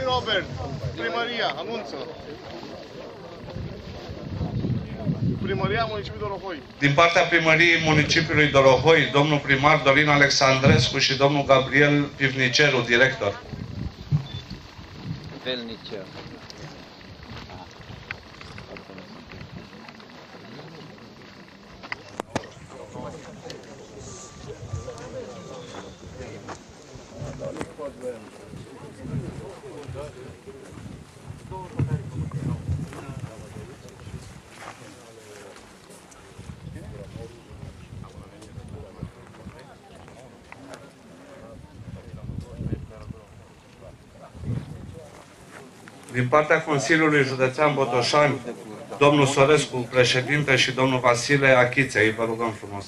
Hai, Robert! Primăria, anunță! Primăria Municipiului Dorohoi. Din partea Primăriei Municipiului Dorohoi, domnul primar Dorin Alexandrescu și domnul Gabriel Pivniceru, director. Velnicer. Din partea Consiliului Județean Botoșani, domnul Sorescu, președinte, și domnul Vasile Achiței. Vă rugăm frumos.